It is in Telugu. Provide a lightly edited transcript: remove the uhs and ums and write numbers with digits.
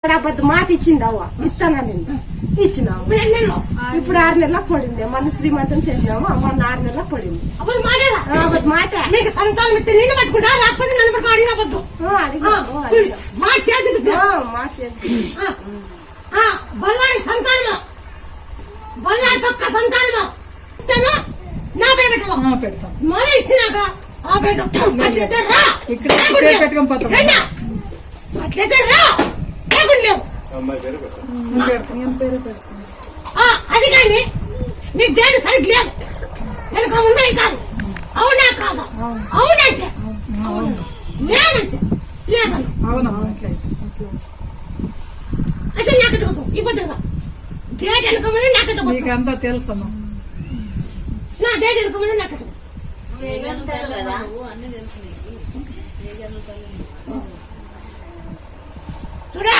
అబద్ధం మాట ఇచ్చింది అవ్వ ఇస్తానా నేను ఇచ్చినాము ఇప్పుడు 6 నెలలకు పడింది మన శ్రీమంతం చేసినాము మొన్న 6 నెలలకు పడింది మాట మీకు సంతానం ఇస్తే నేను పట్టుకుంటా రాకపోతే నన్ను పట్టుకుని అడిగినవద్దు మా చేతికి బొల్లాడి సంతానము బొల్లాడి పక్క సంతానము ఇస్తాను నా పేరు పెట్టాలి మళ్ళీ ఇచ్చినాక ఆ పేరు అట్లయితే రా అట్లయితే రా అది కానీ నీ డేట్ సరిగ్గా లేదు వెనక ముందు కాదు అవునా కాదా అవునంటే లేదంటే లేదన్నా అయితే నాకెట్టుకోదు ఇబ్బందిగా డేట్ వెనక ముందు నాకెట్టుకోంతా తెలుసు నా డేట్ వెనక ముందు నాకెట్టుకో చూడా